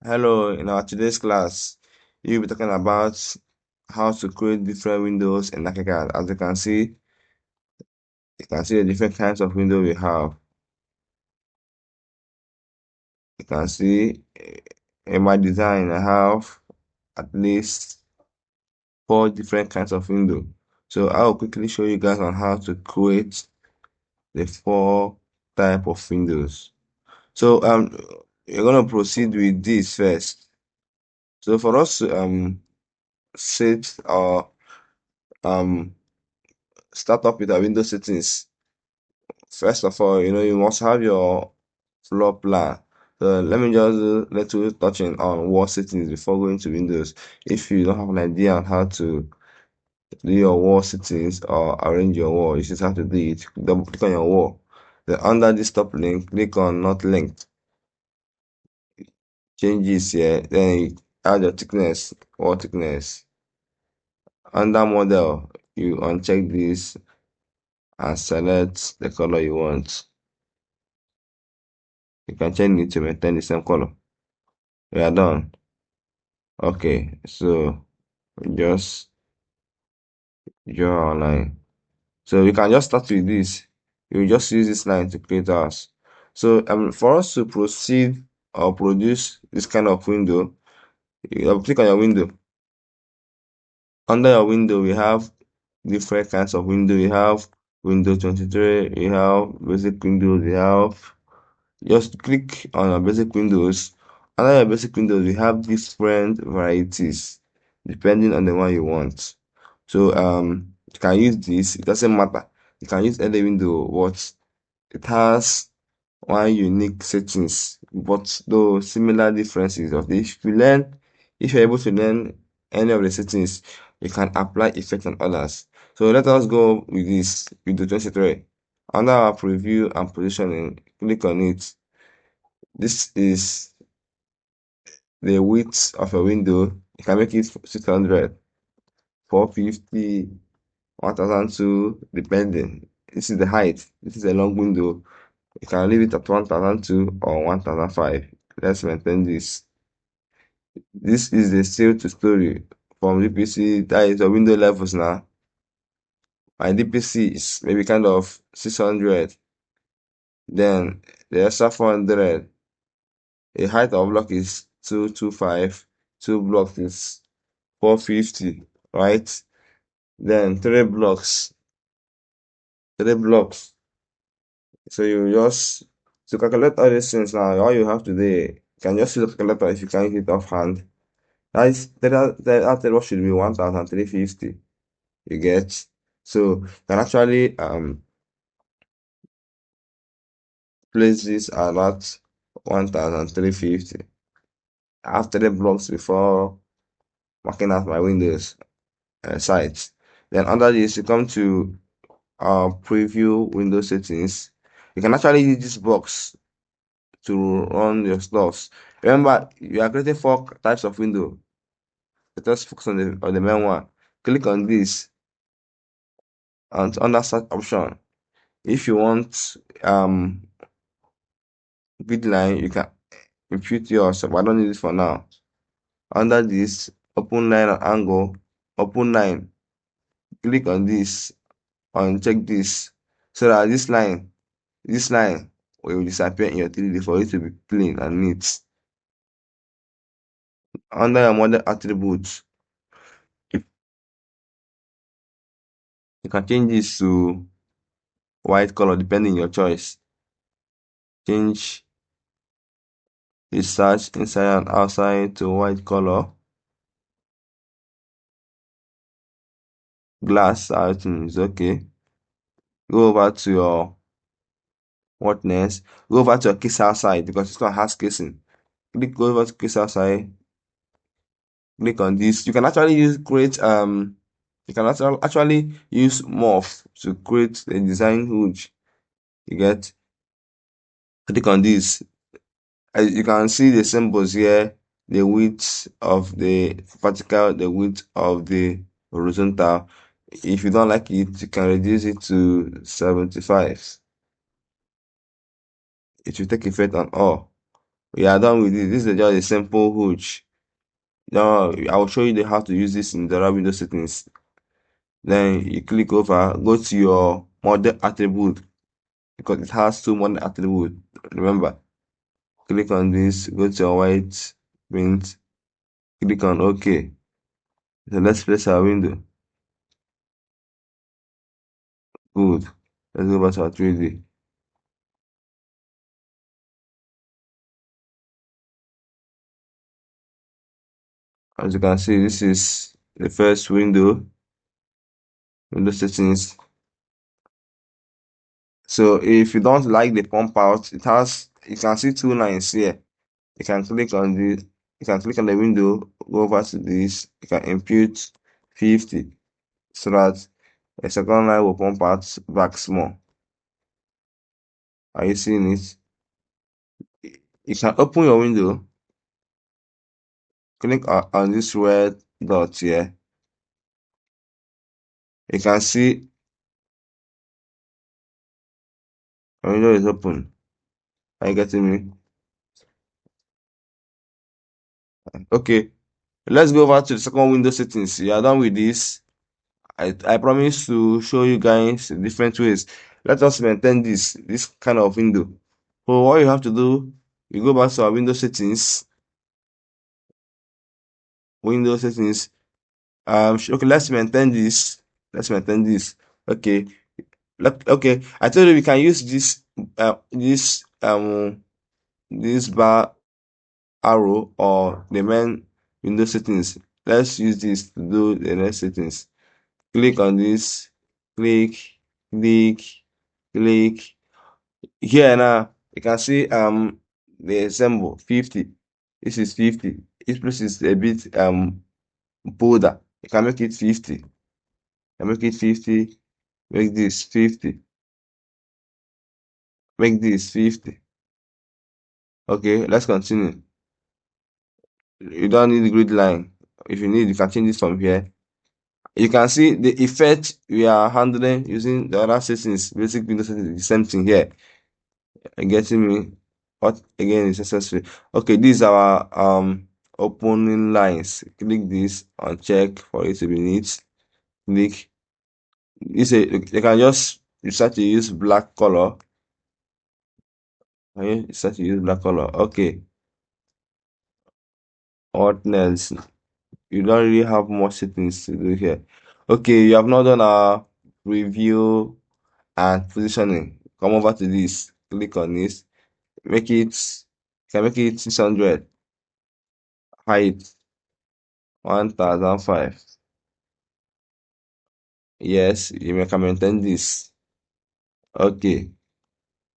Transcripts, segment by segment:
Hello, in our today's class, you'll be talking about how to create different windows in ArchiCAD. As you can see the different kinds of window we have. You can see in my design, I have at least 4 different kinds of window. So I'll quickly show you guys on how to create the 4 type of windows. So you're gonna proceed with this first. So for us to set or um start up with our window settings. First of all, you must have your floor plan. So let me just let you touching on wall settings before going to Windows. If you don't have an idea on how to do your wall settings or arrange your wall, you just have to do it. Double click on your wall. Then under this top link, click on not linked. Change this here. Then you add your thickness, wall thickness. Under model, you uncheck this and select the color you want. You can change it to maintain the same color. We are done. Okay, so just draw a line. So we can just start with this. You just use this line to create ours. So for us to proceed or produce this kind of window, you double click on your window. Under your window, we have different kinds of window. We have Windows 23, we have basic windows, we have just click on your basic windows. Under your basic windows, we have different varieties depending on the one you want. So you can use this, it doesn't matter. You can use any window, but it has one unique settings, but though similar differences of this. If you're able to learn any of the settings, you can apply effects on others. So let us go with this video 23. Under our preview and positioning, click on it. This is the width of a window. You can make it 600, 450, 1002, depending. This is the height. This is a long window. You can leave it at 1002 or 1005. Let's maintain this. This is the sail to story from DPC. That is the window levels now. My DPC is maybe kind of 600. Then the extra 400. The height of block is 225. 2 blocks is 450, right? Then 3 blocks. 3 blocks. So you just to calculate all these things now, all you have to do, you can just use the calculator if you can use it offhand. That what should be 1350. You get? So you can actually place this at that 1350. I have 3 blocks before marking out my windows sites. Then under this, you come to preview window settings. You can actually use this box to run your stuffs. Remember, you are creating 4 types of window. Let us focus on the main one. Click on this and under search option. If you want grid line, you can impute yours, but I don't need it for now. Under this, open line and angle, open line. Click on this and check this so that this line will disappear in your 3D for it to be clean and neat. Under your model attributes, you can change this to white color depending on your choice. Change the search inside and outside to white color. Glass outing is okay. Go over to your what next? Go over to your case outside because it's gonna has casing. Go over to case outside. Click on this. You can actually you can actually use morph to create a design hood. You get? Click on this. As you can see the symbols here, the width of the vertical, the width of the horizontal. If you don't like it, you can reduce it to 75. It will take effect on all. We are done with this. This is just a simple hook. Now I will show you how to use this in the other window settings. Then you click over, go to your model attribute because it has two model attributes. Remember, click on this, go to your white print, click on OK. So let's place our window. Good. Let's go back to our 3D. As you can see, this is the first window settings. So if you don't like the pump out, you can see two lines here. You can click on the window, go over to this, you can impute 50 so that the second line will pump out back small. Are you seeing it? You can open your window, click on this red dot here. You can see your window is open. Are you getting me? Okay, let's go over to the second window settings. You are done with this. I promise to show you guys different ways. Let us maintain this kind of window. So what you have to do, you go back to our window settings. Okay, let's maintain this. Okay. Okay, I told you we can use this bar arrow or the main window settings. Let's use this to do the next settings. Click on this, click, click, click. Here now you can see the symbol 50. This is 50. This place is a bit bolder. You can make it 50. Make it 50. Make this 50. Make this 50. Okay, let's continue. You don't need the grid line. If you need, you can change this from here. You can see the effect we are handling using the other settings, basic window settings, the same thing here. Getting me? What again is necessary? Okay, these are our opening lines. Click this and check for it to be neat. Click. You can just start to use black color. Okay, start to use black color. Okay. What else? You don't really have more settings to do here. Okay, you have not done a review and positioning. Come over to this. Click on this. Make it. You can make it 600. Height 1005. Yes, you may can maintain this. Okay,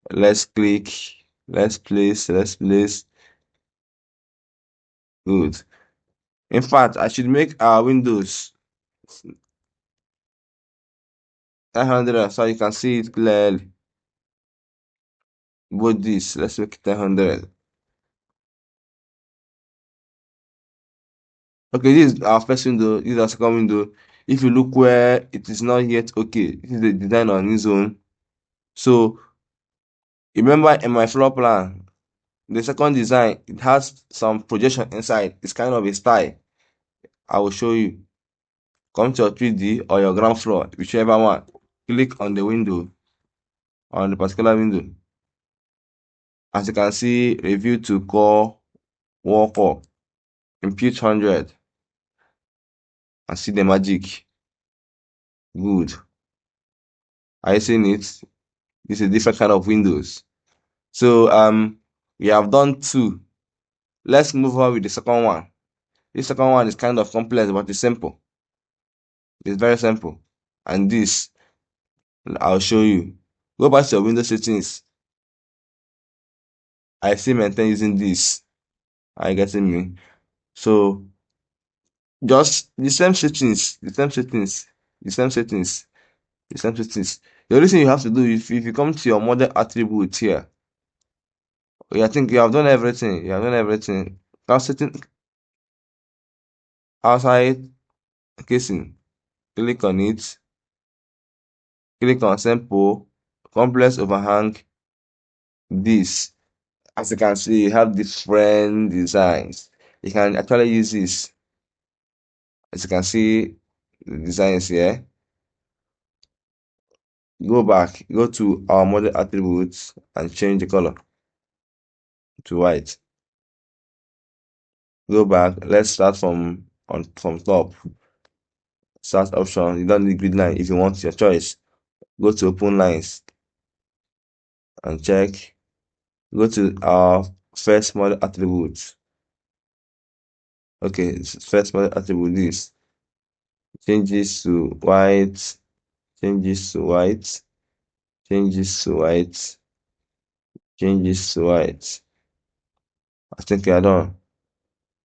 let's click. Let's place. Good. In fact, I should make our windows 900 so you can see it clearly. Both this, let's make it 900. Okay, this is our first window, this is our second window. If you look where it is not yet okay, this is the design on its own. So remember in my floor plan, the second design, it has some projection inside. It's kind of a style. I will show you. Come to your 3D or your ground floor, whichever one. Click on the window, on the particular window. As you can see, review to core, wall core, impute 100, and see the magic. Good. Are you seeing it? This is a different kind of windows. So we have done two. Let's move on with the second one. This second one is kind of complex, but it's simple. It's very simple. And this, I'll show you. Go back to your window settings. I still maintain using this. Are you getting me? So just the same settings. The only thing you have to do is if you come to your model attribute here, I think you have done everything. You have done everything. Now setting outside casing, click on it, click on simple, complex overhang, this. As you can see, you have different designs. You can actually use this. As you can see, the designs here. Go back, go to our model attributes and change the color to white. Go back. Let's start from top. Start option. You don't need grid line if you want your choice. Go to open lines and check. Go to our first model attribute. Okay, first model attribute this. Change this to white. Change this to white. Change this to white. Change this to white. I think we are done.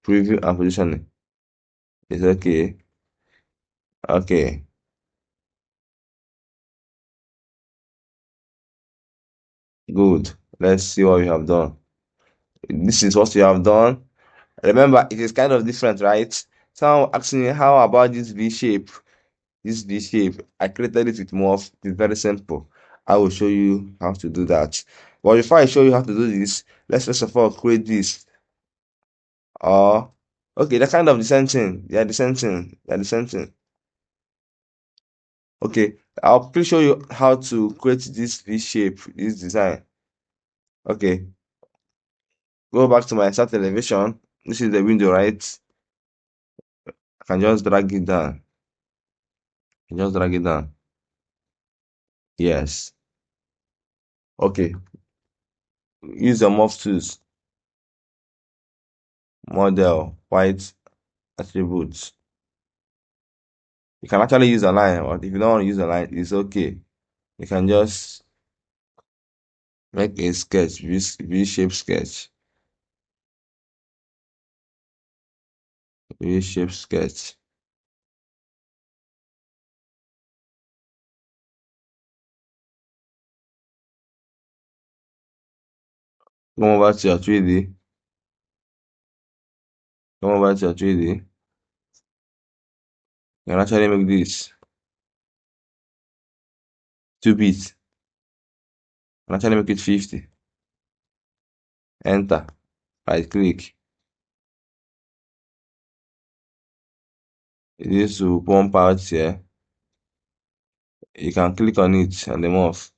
Preview and positioning. It's okay. Okay. Good. Let's see what we have done. This is what we have done. Remember, it is kind of different, right? Someone asking me, how about this V shape? This V shape, I created it with morph. It's very simple. I will show you how to do that. But before I show you how to do this, let's first of all create this. Okay, they're kind of the same thing. They are the same thing. They are the same thing. Okay, I'll please show you how to create this V shape, this design. Okay, go back to my start elevation. This is the window, right? I can just drag it down. Just drag it down. Yes. Okay. Use your morph tools. Model, white attributes. You can actually use a line, or if you don't want to use a line, it's okay. You can just make a sketch, V-shape sketch. V-shape sketch. Come over to your 3D. Come over to your 3D. You can actually make this 2 bits. You can actually make it 50. Enter. Right click. It needs to pump out here. You can click on it and the morph.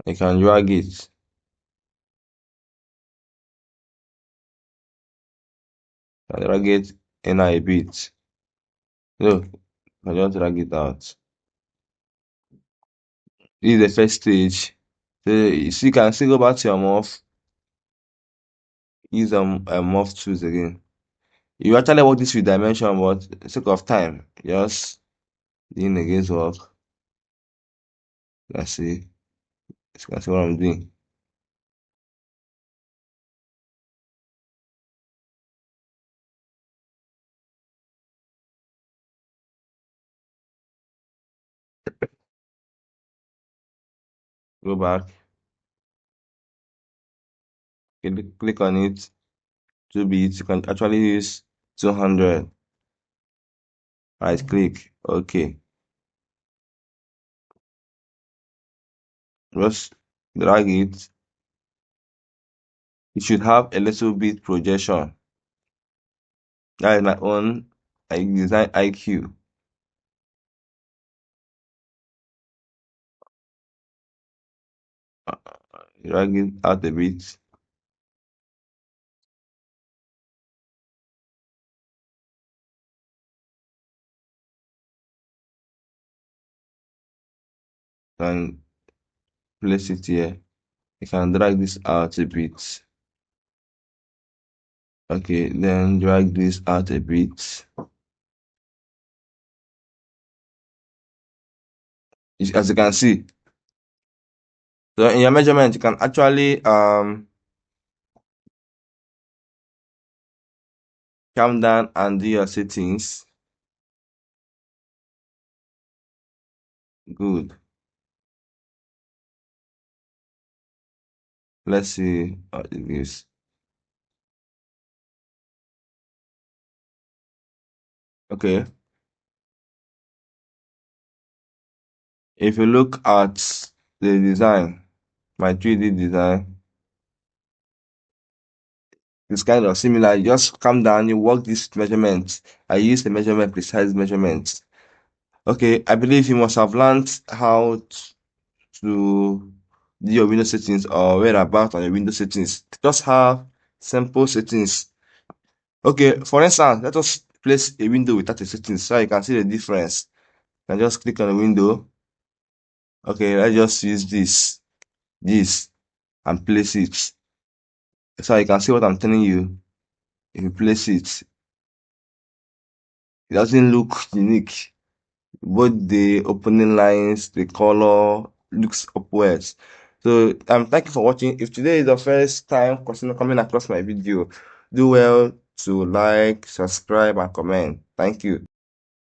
You can drag it. And drag it in a bit. No, I just drag it out. This is the first stage. So you can still go back to your morph. Use a morph tools again. You actually work this with dimension, but for the sake of time, just doing against work. Let's see. You can see what I'm doing. Go back. Click on it. 2 bits. You can actually use 200. Right click. Okay. Just drag it. It should have a little bit projection. That is my own design IQ. Drag it out a bit. And place it here. You can drag this out a bit. Okay, then drag this out a bit. As you can see, so in your measurement, you can actually come down and do your settings. Good. Let's see what it gives. Okay. If you look at the design, my 3D design is kind of similar. You just come down, you work this measurement. I use the measurement, precise measurements. Okay, I believe you must have learned how to do your window settings or where about on your window settings. Just have simple settings. Okay, for instance, let us place a window without a settings so you can see the difference. You can just click on the window. Okay, let's just use this, and place it. So you can see what I'm telling you. If you place it, it doesn't look unique. Both the opening lines, the color looks upwards. So thank you for watching. If today is the first time coming across my video, do well to like, subscribe, and comment. Thank you.